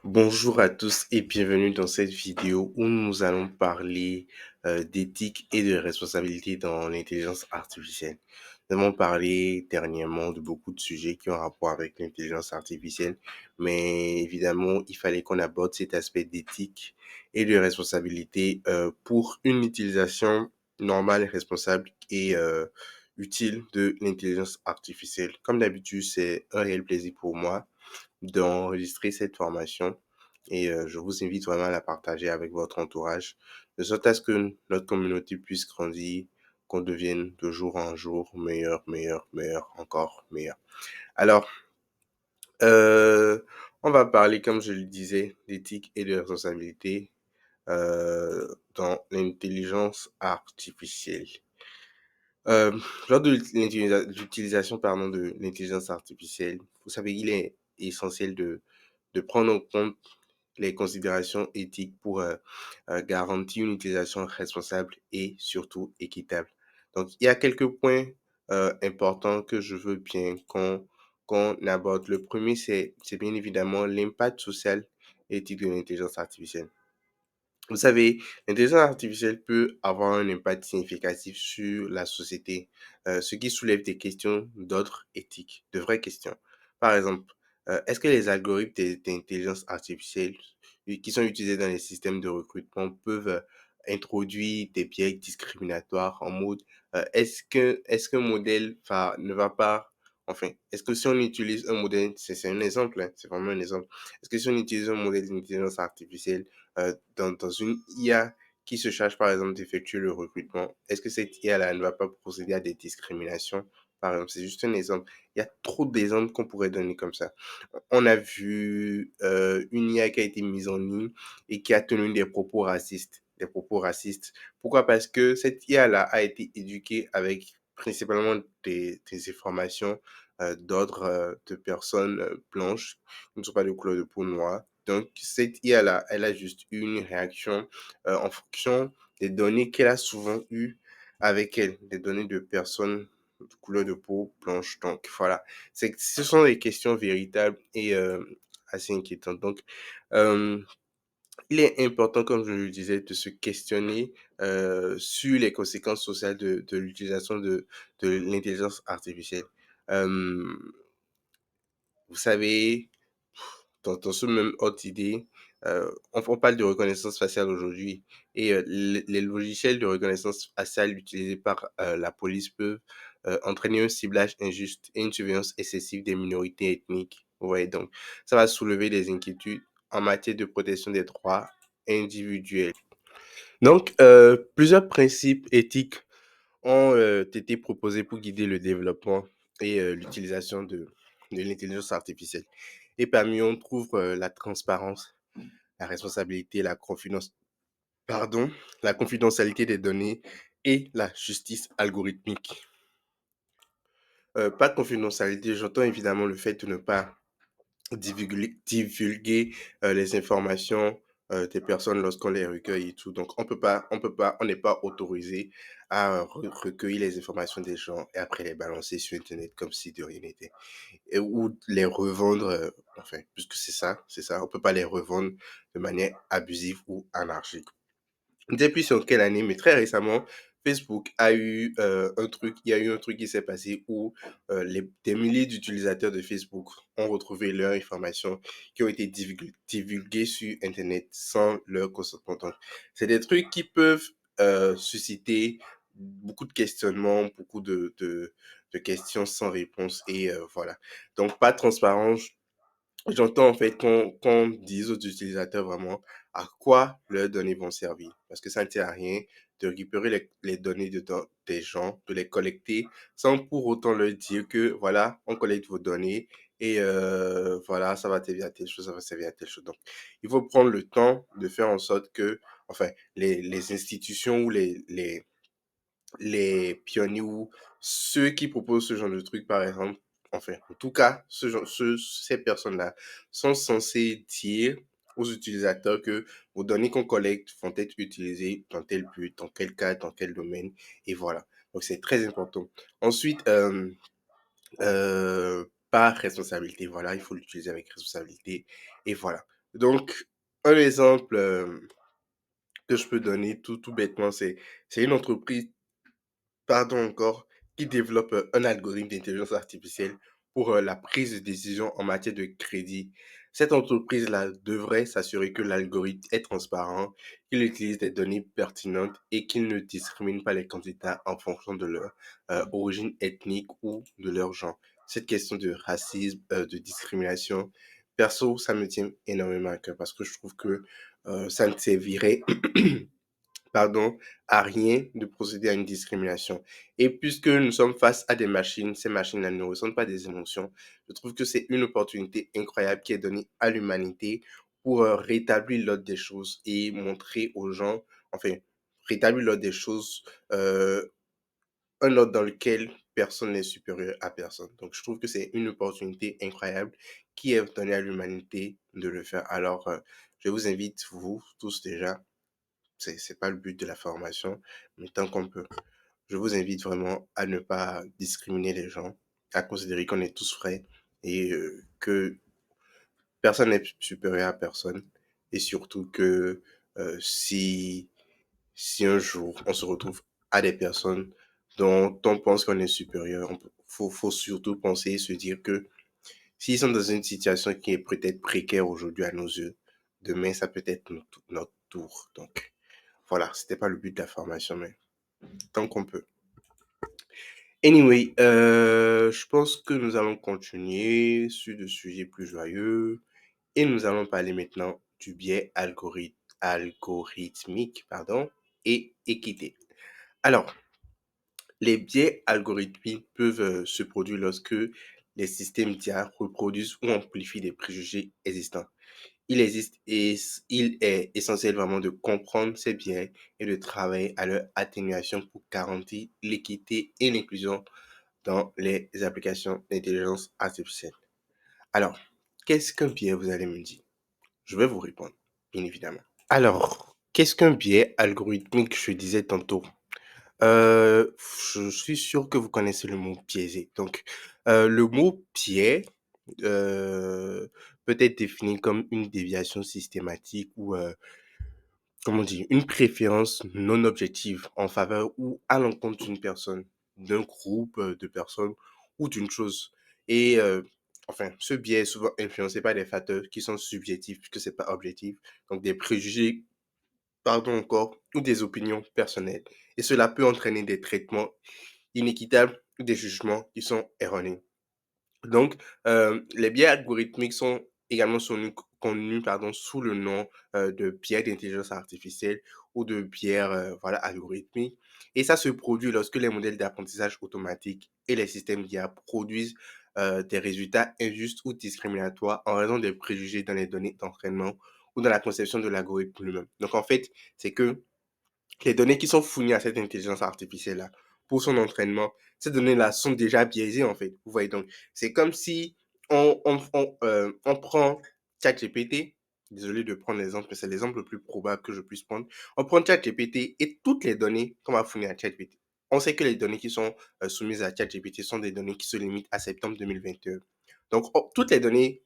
Bonjour à tous et bienvenue dans cette vidéo où nous allons parler d'éthique et de responsabilité dans l'intelligence artificielle. Nous avons parlé dernièrement de beaucoup de sujets qui ont rapport avec l'intelligence artificielle, mais évidemment, il fallait qu'on aborde cet aspect d'éthique et de responsabilité pour une utilisation normale, responsable et utile de l'intelligence artificielle. Comme d'habitude, c'est un réel plaisir pour moi d'enregistrer cette formation et je vous invite vraiment à la partager avec votre entourage, de sorte à ce que notre communauté puisse grandir, qu'on devienne de jour en jour meilleur, meilleur, meilleur, encore meilleur. Alors, euh, on va parler, comme je le disais, d'éthique et de responsabilité dans l'intelligence artificielle. Euh, Lors de l'utilisation pardon, de l'intelligence artificielle, vous savez, il est essentiel de prendre en compte les considérations éthiques pour garantir une utilisation responsable et surtout équitable. Donc, il y a quelques points importants que je veux bien qu'on aborde. Le premier, c'est bien évidemment l'impact social et éthique de l'intelligence artificielle. Vous savez, l'intelligence artificielle peut avoir un impact significatif sur la société, ce qui soulève des questions d'ordre éthique, de vraies questions. Par exemple, est-ce que les algorithmes d'intelligence artificielle qui sont utilisés dans les systèmes de recrutement peuvent introduire des biais discriminatoires en mode est-ce qu'un modèle ne va pas, enfin, est-ce que si on utilise un modèle, c'est un exemple, hein, c'est vraiment un exemple, est-ce que si on utilise un modèle d'intelligence artificielle dans une IA qui se charge par exemple d'effectuer le recrutement, est-ce que cette IA-là ne va pas procéder à des discriminations? Par exemple, c'est juste un exemple. Il y a trop d'exemples qu'on pourrait donner comme ça. On a vu une IA qui a été mise en ligne et qui a tenu des propos racistes. Des propos racistes. Pourquoi? Parce que cette IA-là a été éduquée avec principalement des informations d'ordre de personnes blanches qui ne sont pas de couleur de peau noire. Donc, cette IA-là, elle a juste eu une réaction en fonction des données qu'elle a souvent eues avec elle, des données de personnes de couleur de peau blanche. Donc, voilà. Ce sont des questions véritables et assez inquiétantes. Donc, euh, il est important, comme je le disais, de se questionner sur les conséquences sociales de l'utilisation de l'intelligence artificielle. Euh, Vous savez, dans ce même ordre d'idée, on parle de reconnaissance faciale aujourd'hui et les logiciels de reconnaissance faciale utilisés par la police peuvent entraîner un ciblage injuste et une surveillance excessive des minorités ethniques. Vous voyez, donc ça va soulever des inquiétudes en matière de protection des droits individuels. Donc, plusieurs principes éthiques ont été proposés pour guider le développement et l'utilisation de l'intelligence artificielle. Et parmi eux, on trouve la transparence, la responsabilité, pardon, la confidentialité des données et la justice algorithmique. Pas de confidentialité, j'entends évidemment le fait de ne pas divulguer les informations des personnes lorsqu'on les recueille et tout. Donc, on n'est pas autorisé à recueillir les informations des gens et après les balancer sur Internet comme si de rien n'était. Ou les revendre, enfin, puisque c'est ça, on peut pas les revendre de manière abusive ou anarchique. Depuis sur quelle année, mais très récemment, Facebook a eu il y a eu un truc qui s'est passé où des milliers d'utilisateurs de Facebook ont retrouvé leurs informations qui ont été divulguées sur Internet sans leur consentement. Donc, c'est des trucs qui peuvent susciter beaucoup de questionnements, beaucoup de questions sans réponse et voilà. Donc, pas de transparence. J'entends en fait qu'on dise aux utilisateurs vraiment à quoi leurs données vont servir. Parce que ça ne sert à rien de récupérer les données des gens, de les collecter, sans pour autant leur dire que voilà, on collecte vos données et voilà, ça va servir à telle chose, ça va servir à telle chose. Donc, il faut prendre le temps de faire en sorte que, enfin, les institutions ou les pionniers ou ceux qui proposent ce genre de truc, par exemple, enfin, en tout cas, ces personnes-là sont censées dire aux utilisateurs que vos données qu'on collecte vont être utilisées dans tel but, dans quel cas, dans quel domaine, et voilà. Donc, c'est très important. Ensuite, par responsabilité, voilà, il faut l'utiliser avec responsabilité, et voilà. Donc, un exemple que je peux donner tout bêtement, c'est une entreprise, pardon encore, qui développe un algorithme d'intelligence artificielle pour la prise de décision en matière de crédit. Cette entreprise-là devrait s'assurer que l'algorithme est transparent, qu'il utilise des données pertinentes et qu'il ne discrimine pas les candidats en fonction de leur origine ethnique ou de leur genre. Cette question de racisme, de discrimination, perso, ça me tient énormément à cœur parce que je trouve que ça ne servirait pardon, à rien de procéder à une discrimination. Et puisque nous sommes face à des machines, ces machines-là ne ressentent pas des émotions, je trouve que c'est une opportunité incroyable qui est donnée à l'humanité pour rétablir l'ordre des choses et montrer aux gens, enfin, rétablir l'ordre des choses, un ordre dans lequel personne n'est supérieur à personne. Donc, je trouve que c'est une opportunité incroyable qui est donnée à l'humanité de le faire. Alors, je vous invite, vous tous déjà, c'est pas le but de la formation, mais tant qu'on peut. Je vous invite vraiment à ne pas discriminer les gens, à considérer qu'on est tous frères et que personne n'est supérieur à personne. Et surtout que si, si un jour on se retrouve à des personnes dont on pense qu'on est supérieur, faut surtout penser et se dire que s'ils sont dans une situation qui est peut-être précaire aujourd'hui à nos yeux, demain ça peut être notre tour. Donc, voilà, c'était pas le but de la formation, mais tant qu'on peut. Anyway, je pense que nous allons continuer sur des sujets plus joyeux et nous allons parler maintenant du biais algorithmique, pardon, et équité. Alors, les biais algorithmiques peuvent se produire lorsque les systèmes d'IA reproduisent ou amplifient des préjugés existants. Il existe et il est essentiel vraiment de comprendre ces biais et de travailler à leur atténuation pour garantir l'équité et l'inclusion dans les applications d'intelligence artificielle. Alors, qu'est-ce qu'un biais, vous allez me dire? Je vais vous répondre, bien évidemment. Alors, qu'est-ce qu'un biais algorithmique, je disais tantôt? Euh, je suis sûr que vous connaissez le mot biaisé. Donc, le mot biais peut être défini comme une déviation systématique ou comment dire, une préférence non objective en faveur ou à l'encontre d'une personne, d'un groupe de personnes ou d'une chose. Et enfin, ce biais est souvent influencé par des facteurs qui sont subjectifs puisque c'est pas objectif, donc des préjugés, pardon encore, ou des opinions personnelles. Et cela peut entraîner des traitements inéquitables ou des jugements qui sont erronés. Donc, les biais algorithmiques sont également connus pardon, sous le nom de biais d'intelligence artificielle ou de biais voilà, algorithmiques. Et ça se produit lorsque les modèles d'apprentissage automatique et les systèmes d'IA produisent des résultats injustes ou discriminatoires en raison des préjugés dans les données d'entraînement ou dans la conception de l'algorithme lui-même. Donc, en fait, c'est que les données qui sont fournies à cette intelligence artificielle-là pour son entraînement, ces données-là sont déjà biaisées en fait. Vous voyez donc, c'est comme si on prend ChatGPT, désolé de prendre l'exemple, mais c'est l'exemple le plus probable que je puisse prendre. On prend ChatGPT et toutes les données qu'on va fournir à ChatGPT. On sait que les données qui sont soumises à ChatGPT sont des données qui se limitent à septembre 2021. Donc, toutes les données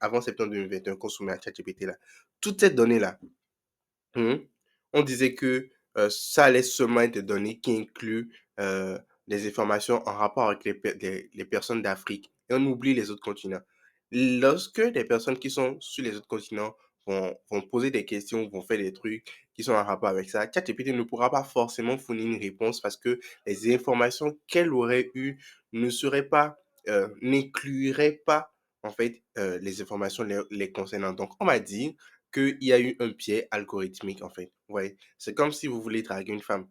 avant septembre 2021 qu'on soumet à ChatGPT là, toutes ces données-là, on disait que ça allait seulement être des données qui incluent des informations en rapport avec les personnes d'Afrique. Et on oublie les autres continents. Lorsque des personnes qui sont sur les autres continents vont poser des questions, vont faire des trucs qui sont en rapport avec ça, ChatGPT ne pourra pas forcément fournir une réponse parce que les informations qu'elle aurait eues ne seraient pas, n'incluraient pas en fait les informations les concernant. Donc, on m'a dit qu'il y a eu un biais algorithmique, en fait. Ouais. C'est comme si vous voulez draguer une femme.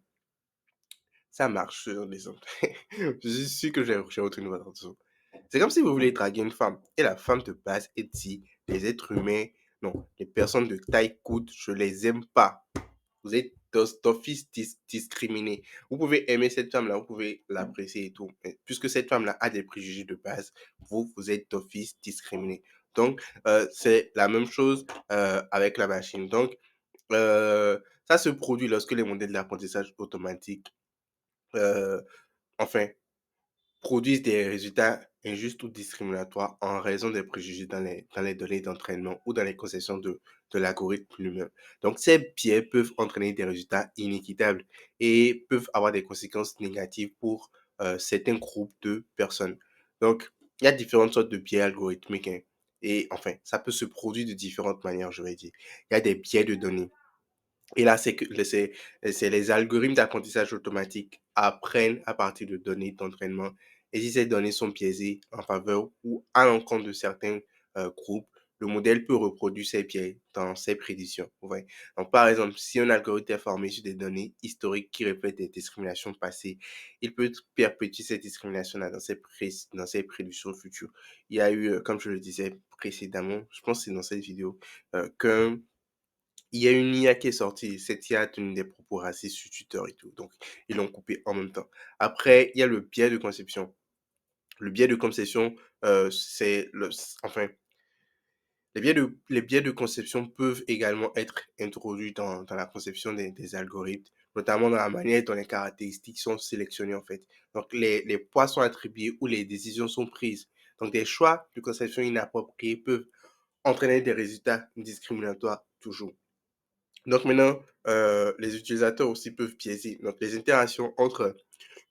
Ça marche sur les hommes. Je suis sûr que j'ai retenu votre attention. C'est comme si vous voulez draguer une femme et la femme te passe et dit les êtres humains, non, les personnes de taille courte, je les aime pas. Vous êtes d'office discriminé. Vous pouvez aimer cette femme-là, vous pouvez l'apprécier et tout. Mais puisque cette femme-là a des préjugés de base, vous êtes d'office discriminé. Donc, c'est la même chose avec la machine. Donc, ça se produit lorsque les modèles d'apprentissage automatique, euh, enfin, produisent des résultats injuste ou discriminatoire en raison des préjugés dans les données d'entraînement ou dans les concessions de l'algorithme lui-même. Donc, ces biais peuvent entraîner des résultats inéquitables et peuvent avoir des conséquences négatives pour certains groupes de personnes. Donc, il y a différentes sortes de biais algorithmiques, hein, et enfin, ça peut se produire de différentes manières, je vais dire. Il y a des biais de données. Et là, c'est les algorithmes d'apprentissage automatique apprennent à partir de données d'entraînement. Et si ces données sont biaisées en faveur ou à l'encontre de certains groupes, le modèle peut reproduire ces biais dans ses prédictions. Ouais. Donc, par exemple, si un algorithme est formé sur des données historiques qui reflètent des discriminations passées, il peut perpétuer ces discriminations-là dans ses prédictions futures. Il y a eu, comme je le disais précédemment, je pense que c'est dans cette vidéo, qu'un il y a une IA qui est sortie. Cette IA a tenu des propos racistes sur Twitter et tout. Donc, ils l'ont coupé en même temps. Après, il y a le biais de conception. Le biais de conception, c'est le, enfin, les biais de conception peuvent également être introduits dans la conception des algorithmes, notamment dans la manière dont les caractéristiques sont sélectionnées, en fait. Donc, les poids sont attribués ou les décisions sont prises. Donc, des choix de conception inappropriés peuvent entraîner des résultats discriminatoires toujours. Donc maintenant, les utilisateurs aussi peuvent biaiser. Donc les interactions entre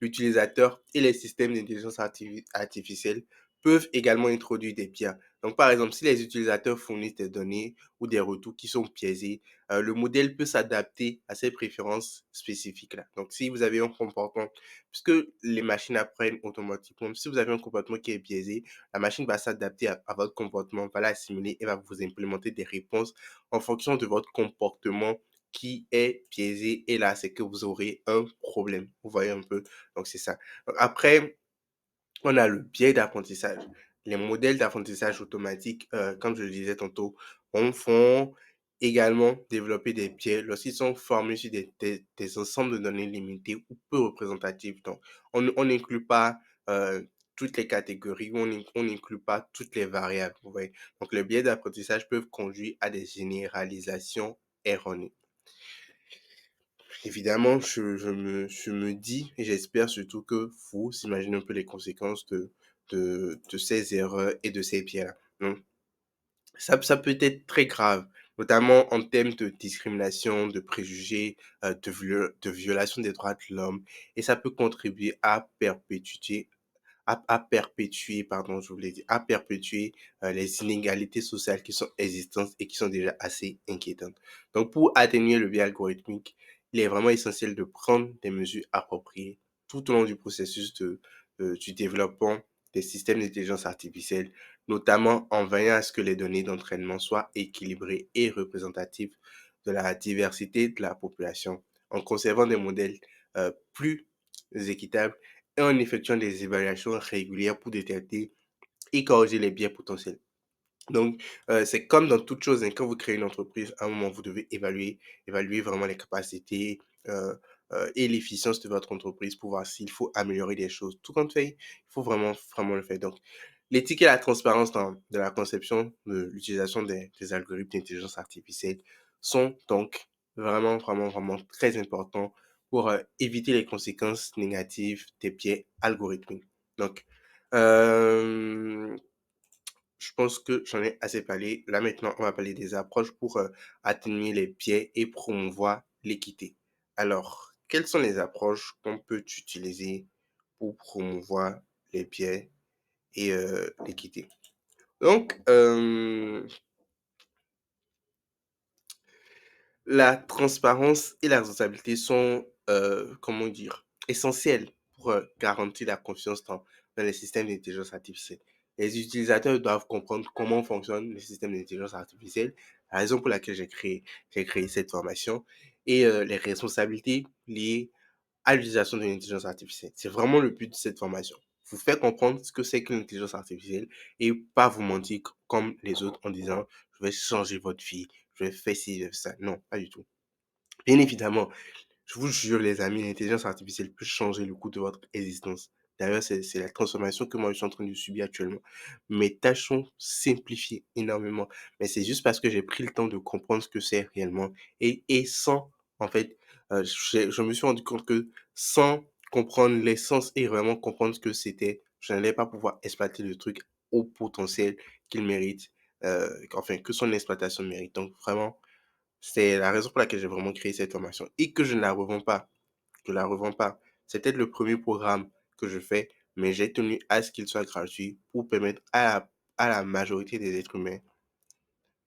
l'utilisateur et les systèmes d'intelligence artificielle peuvent également introduire des biais. Donc par exemple, si les utilisateurs fournissent des données ou des retours qui sont biaisés, le modèle peut s'adapter à ces préférences spécifiques-là. Donc si vous avez un comportement, puisque les machines apprennent automatiquement, si vous avez un comportement qui est biaisé, la machine va s'adapter à votre comportement, va l'assimiler et va vous implémenter des réponses en fonction de votre comportement qui est biaisé. Et là, c'est que vous aurez un problème. Vous voyez un peu? Donc, c'est ça. Donc, après, on a le biais d'apprentissage. Les modèles d'apprentissage automatique, comme je le disais tantôt, font également développer des biais lorsqu'ils sont formés sur des ensembles de données limitées ou peu représentatives. Donc, on n'inclut pas toutes les catégories, on n'inclut pas toutes les variables. Vous voyez? Donc, les biais d'apprentissage peuvent conduire à des généralisations erronées. Évidemment, je me dis et j'espère surtout que vous imaginez un peu les conséquences de ces erreurs et de ces biais-là. Donc, ça peut être très grave, notamment en termes de discrimination, de préjugés, de violation des droits de l'homme, et ça peut contribuer à perpétuer, pardon, je voulais dire, à perpétuer les inégalités sociales qui sont existantes et qui sont déjà assez inquiétantes. Donc, pour atténuer le biais algorithmique, il est vraiment essentiel de prendre des mesures appropriées tout au long du processus du développement des systèmes d'intelligence artificielle, notamment en veillant à ce que les données d'entraînement soient équilibrées et représentatives de la diversité de la population, en conservant des modèles plus équitables et en effectuant des évaluations régulières pour détecter et corriger les biais potentiels. Donc, c'est comme dans toute chose, hein, quand vous créez une entreprise, à un moment, vous devez évaluer vraiment les capacités et l'efficience de votre entreprise pour voir s'il faut améliorer des choses. Tout compte fait, il faut vraiment le faire. Donc, l'éthique et la transparence de la conception de l'utilisation des algorithmes d'intelligence artificielle sont donc vraiment très importants pour éviter les conséquences négatives des biais algorithmiques. Donc, euh, je pense que j'en ai assez parlé. Là, maintenant, on va parler des approches pour atténuer les biais et promouvoir l'équité. Alors, quelles sont les approches qu'on peut utiliser pour promouvoir les biais et l'équité? Donc, la transparence et la responsabilité sont, comment dire, essentielles pour garantir la confiance dans les systèmes d'intelligence artificielle. Les utilisateurs doivent comprendre comment fonctionnent les systèmes d'intelligence artificielle, la raison pour laquelle j'ai créé cette formation et les responsabilités liées à l'utilisation de l'intelligence artificielle. C'est vraiment le but de cette formation. Vous faire comprendre ce que c'est que l'intelligence artificielle et pas vous mentir comme les autres en disant je vais changer votre vie, je vais faire ci, je vais faire ça. Non, pas du tout. Bien évidemment, je vous jure, les amis, l'intelligence artificielle peut changer le cours de votre existence. D'ailleurs, c'est la transformation que moi, je suis en train de subir actuellement. Mes tâches sont simplifiées énormément. Mais c'est juste parce que j'ai pris le temps de comprendre ce que c'est réellement. Et sans, en fait, je me suis rendu compte que sans comprendre l'essence et vraiment comprendre ce que c'était, je n'allais pas pouvoir exploiter le truc au potentiel qu'il mérite, enfin, que son exploitation mérite. Donc, vraiment, c'est la raison pour laquelle j'ai vraiment créé cette formation et que je ne la revends pas. Je ne la revends pas. C'est peut-être le premier programme que je fais, mais j'ai tenu à ce qu'il soit gratuit pour permettre à la majorité des êtres humains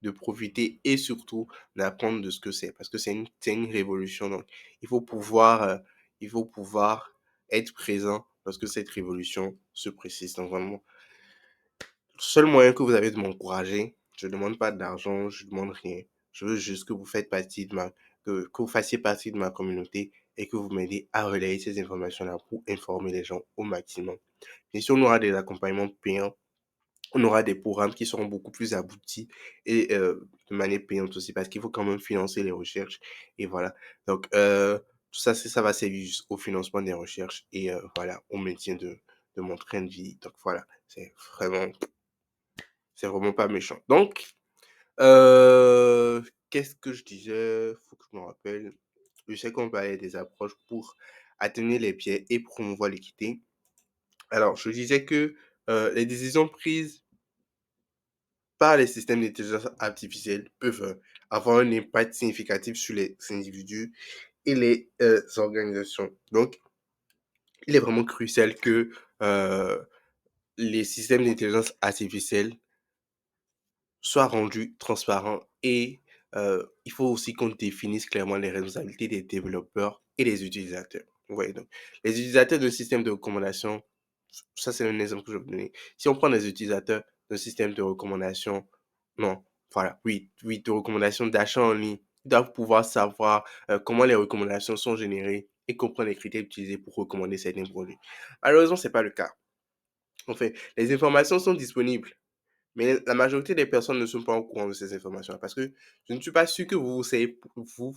de profiter et surtout d'apprendre de ce que c'est. Parce que c'est une révolution. Donc, il faut pouvoir, euh, il faut pouvoir être présent lorsque cette révolution se précise. Donc, vraiment, le seul moyen que vous avez de m'encourager, je ne demande pas d'argent, je ne demande rien. Je veux juste que vous faites partie de que vous fassiez partie de ma communauté et que vous m'aidez à relayer ces informations-là pour informer les gens au maximum. Bien sûr, on aura des accompagnements payants, on aura des programmes qui seront beaucoup plus aboutis et de manière payante aussi parce qu'il faut quand même financer les recherches et voilà. Donc, tout ça, ça va servir juste au financement des recherches et voilà, au maintien de mon train de vie. Donc, voilà, c'est vraiment pas méchant. Donc, qu'est-ce que je disais? Faut que je me rappelle. Je sais qu'on parlait des approches pour atténuer les biais et promouvoir l'équité. Alors, je disais que les décisions prises par les systèmes d'intelligence artificielle peuvent avoir un impact significatif sur les individus et les organisations. Donc, il est vraiment crucial que euh, les systèmes d'intelligence artificielle soit rendu transparent et il faut aussi qu'on définisse clairement les responsabilités des développeurs et des utilisateurs. Vous voyez, donc, les utilisateurs d'un système de recommandation, ça c'est un exemple que je vais vous donner. Si on prend les utilisateurs d'un système de recommandation, non, voilà, oui, oui, de recommandation d'achat en ligne, ils doivent pouvoir savoir comment les recommandations sont générées et comprendre les critères utilisés pour recommander certains produits. Malheureusement, ce n'est pas le cas. En fait, les informations sont disponibles, mais la majorité des personnes ne sont pas au courant de ces informations parce que je ne suis pas sûr que vous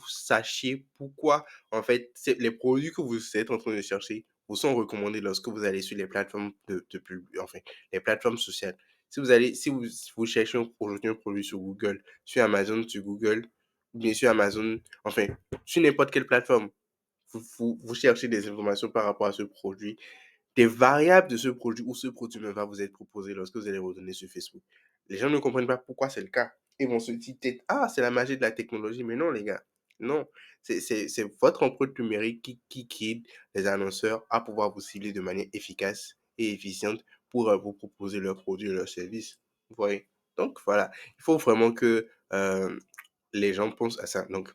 sachiez pourquoi, en fait, les produits que vous êtes en train de chercher vous sont recommandés lorsque vous allez sur les plateformes enfin, les plateformes sociales. Si vous cherchez aujourd'hui un produit sur Google, sur Google, ou bien sur Amazon, enfin, sur n'importe quelle plateforme, vous cherchez des informations par rapport à ce produit, des variables de ce produit ou ce produit même va vous être proposé lorsque vous allez redonner sur Facebook. Les gens ne comprennent pas pourquoi c'est le cas. Ils vont se dire peut-être, ah, c'est la magie de la technologie. Mais non, les gars. Non. C'est votre empreinte numérique qui aide les annonceurs à pouvoir vous cibler de manière efficace et efficiente pour vous proposer leurs produits et leurs services. Vous voyez? Donc, voilà. Il faut vraiment que les gens pensent à ça. Donc,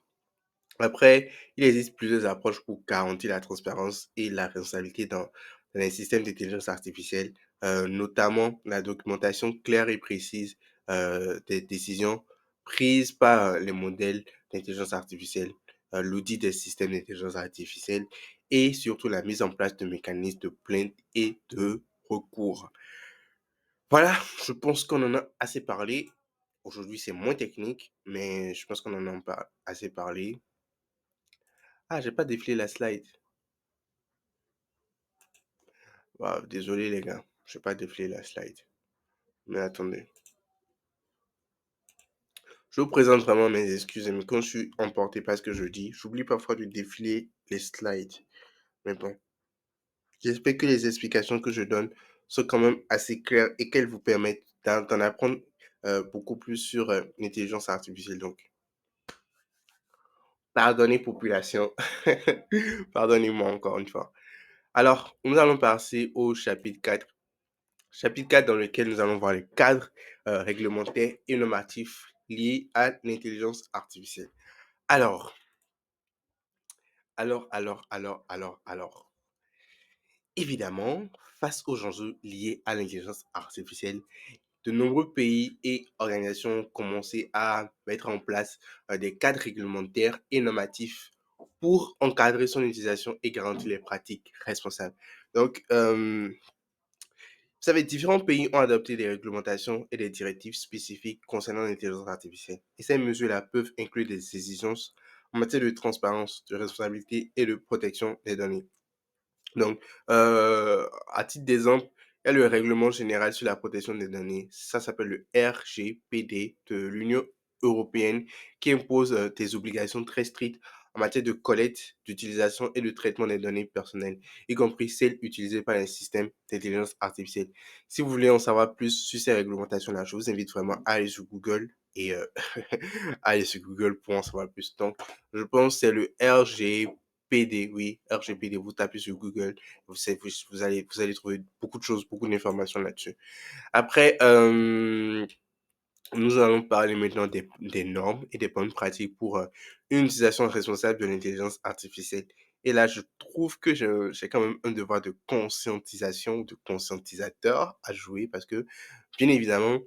après, il existe plusieurs approches pour garantir la transparence et la responsabilité dans les systèmes d'intelligence artificielle, notamment la documentation claire et précise des décisions prises par les modèles d'intelligence artificielle, l'audit des systèmes d'intelligence artificielle et surtout la mise en place de mécanismes de plainte et de recours. Voilà, je pense qu'on en a assez parlé. Aujourd'hui, c'est moins technique, mais je pense qu'on en a assez parlé. Ah, j'ai pas défilé la slide. Waouh, désolé les gars, j'ai pas défilé la slide. Mais attendez. Je vous présente vraiment mes excuses, mais quand je suis emporté par ce que je dis, j'oublie parfois de défiler les slides. Mais bon, j'espère que les explications que je donne sont quand même assez claires et qu'elles vous permettent d'en apprendre beaucoup plus sur l'intelligence artificielle. Donc, pardonnez population. Pardonnez-moi encore une fois. Alors, nous allons passer au chapitre 4. Chapitre 4 dans lequel nous allons voir les cadres réglementaires et normatifs liés à l'intelligence artificielle. Alors, alors. Évidemment, face aux enjeux liés à l'intelligence artificielle, de nombreux pays et organisations ont commencé à mettre en place des cadres réglementaires et normatifs pour encadrer son utilisation et garantir les pratiques responsables. Donc, vous savez, différents pays ont adopté des réglementations et des directives spécifiques concernant l'intelligence artificielle. Et ces mesures-là peuvent inclure des exigences en matière de transparence, de responsabilité et de protection des données. Donc, à titre d'exemple, il y a le règlement général sur la protection des données. Ça s'appelle le RGPD de l'Union européenne qui impose des obligations très strictes en matière de collecte, d'utilisation et de traitement des données personnelles, y compris celles utilisées par les systèmes d'intelligence artificielle. Si vous voulez en savoir plus sur ces réglementations-là, je vous invite vraiment à aller sur Google et aller sur Google pour en savoir plus. Donc, je pense que c'est le RGPD, oui, RGPD. Vous tapez sur Google, vous allez trouver beaucoup de choses, beaucoup d'informations là-dessus. Après, nous allons parler maintenant des normes et des bonnes pratiques pour une utilisation responsable de l'intelligence artificielle. Et là, je trouve que j'ai quand même un devoir de conscientisation, de conscientisateur à jouer parce que, bien évidemment,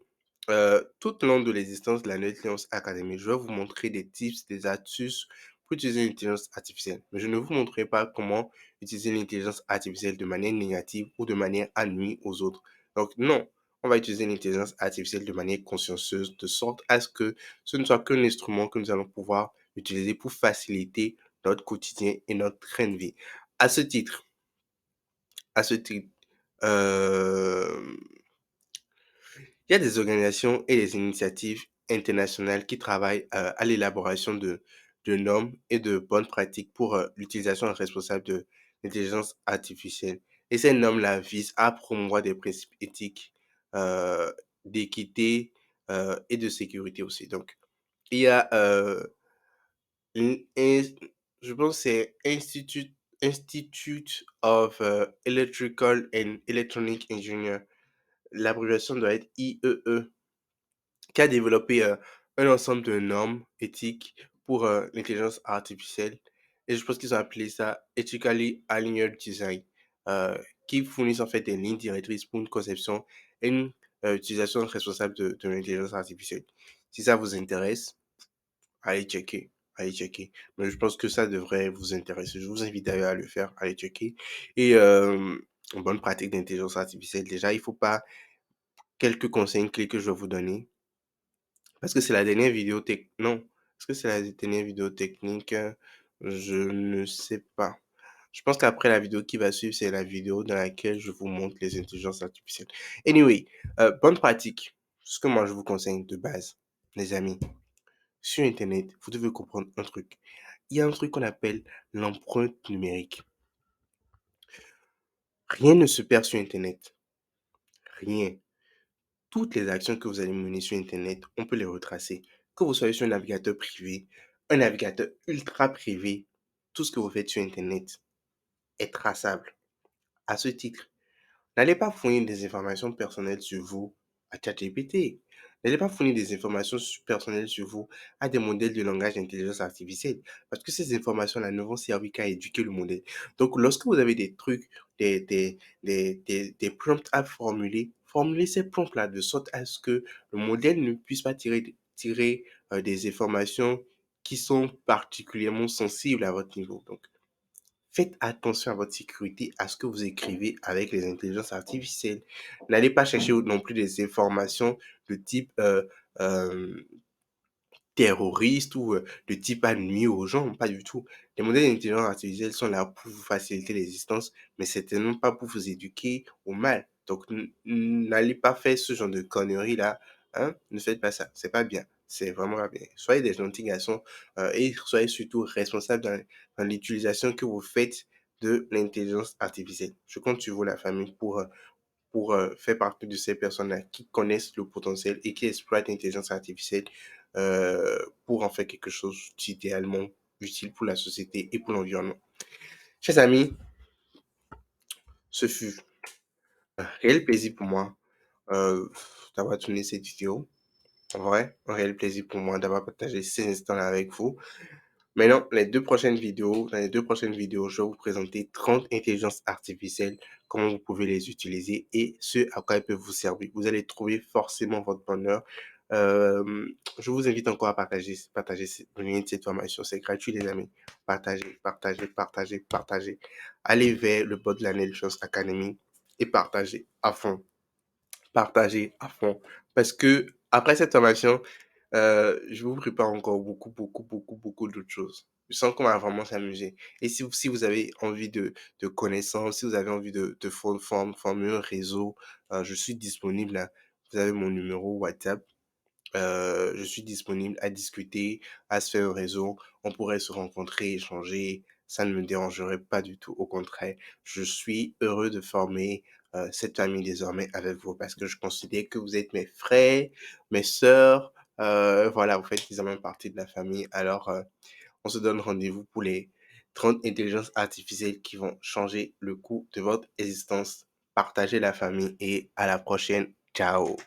tout au long de l'existence de la Neuroscience Academy, je vais vous montrer des tips, des astuces pour utiliser l'intelligence artificielle. Mais je ne vous montrerai pas comment utiliser l'intelligence artificielle de manière négative ou de manière à nuire aux autres. Donc, non, on va utiliser l'intelligence artificielle de manière consciencieuse, de sorte à ce que ce ne soit qu'un instrument que nous allons pouvoir utiliser pour faciliter notre quotidien et notre train de vie. À ce titre, à ce titre, euh, il y a des organisations et des initiatives internationales qui travaillent à l'élaboration de normes et de bonnes pratiques pour l'utilisation responsable de l'intelligence artificielle. Et ces normes-là visent à promouvoir des principes éthiques, euh, d'équité et de sécurité aussi. Donc, il y a, une- un- je pense que c'est Institute of Electrical and Electronic Engineer. L'abréviation doit être IEE qui a développé un ensemble de normes éthiques pour l'intelligence artificielle. Et je pense qu'ils ont appelé ça Ethically Aligned Design, euh, qui fournissent en fait des lignes directrices pour une conception et une utilisation responsable de l'intelligence artificielle. Si ça vous intéresse, allez checker. Allez checker. Mais je pense que ça devrait vous intéresser. Je vous invite d'ailleurs à le faire. Allez checker. Et une bonne pratique d'intelligence artificielle. Déjà, il faut pas quelques conseils clés que je vais vous donner. Parce que c'est la dernière vidéo tech non. Est-ce que c'est la dernière vidéo technique? Je ne sais pas. Je pense qu'après la vidéo qui va suivre, c'est la vidéo dans laquelle je vous montre les intelligences artificielles. Anyway, bonne pratique. Ce que moi je vous conseille de base, les amis, sur Internet, vous devez comprendre un truc. Il y a un truc qu'on appelle l'empreinte numérique. Rien ne se perd sur Internet. Rien. Toutes les actions que vous allez mener sur Internet, on peut les retracer. Que vous soyez sur un navigateur privé, un navigateur ultra privé, tout ce que vous faites sur Internet est traçable. À ce titre, n'allez pas fournir des informations personnelles sur vous à ChatGPT. N'allez pas fournir des informations personnelles sur vous à des modèles de langage d'intelligence artificielle. Parce que ces informations-là ne vont servir qu'à éduquer le modèle. Donc, lorsque vous avez des trucs, des prompts à formuler, formulez ces prompts-là de sorte à ce que le modèle ne puisse pas tirer des informations qui sont particulièrement sensibles à votre niveau. Donc, faites attention à votre sécurité, à ce que vous écrivez avec les intelligences artificielles. N'allez pas chercher non plus des informations de type euh, terroriste ou de type à nuire aux gens, pas du tout. Les modèles d'intelligence artificielle sont là pour vous faciliter l'existence, mais certainement pas pour vous éduquer au mal. Donc, n'allez pas faire ce genre de conneries-là. Hein? Ne faites pas ça. C'est pas bien. C'est vraiment pas bien. Soyez des gentils garçons et soyez surtout responsables dans l'utilisation que vous faites de l'intelligence artificielle. Je compte sur vous, la famille, pour faire partie de ces personnes-là qui connaissent le potentiel et qui exploitent l'intelligence artificielle pour en faire quelque chose d'idéalement utile pour la société et pour l'environnement. Chers amis, ce fut un réel plaisir pour moi d'avoir tourné cette vidéo. En vrai, un réel plaisir pour moi d'avoir partagé ces instants-là avec vous. Maintenant, dans les deux prochaines vidéos, je vais vous présenter 30 intelligences artificielles, comment vous pouvez les utiliser et ce à quoi elles peuvent vous servir. Vous allez trouver forcément votre bonheur. Je vous invite encore à partager le lien de cette formation. C'est gratuit, les amis. Partagez, partagez, partagez, partagez. Allez vers le bot de la Nature Academy et partagez à fond. Partagez à fond. Parce que après cette formation, je vous prépare encore beaucoup, beaucoup, beaucoup, beaucoup d'autres choses. Je sens qu'on va vraiment s'amuser. Et si vous avez envie de connaissances, si vous avez envie de former un réseau, je suis disponible là. Vous avez mon numéro WhatsApp. je suis disponible à discuter, à se faire un réseau. On pourrait se rencontrer, échanger. Ça ne me dérangerait pas du tout. Au contraire, je suis heureux de former cette famille désormais avec vous parce que je considère que vous êtes mes frères, mes sœurs. Voilà, vous faites désormais partie de la famille. Alors, on se donne rendez-vous pour les 30 intelligences artificielles qui vont changer le cours de votre existence. Partagez la famille et à la prochaine. Ciao.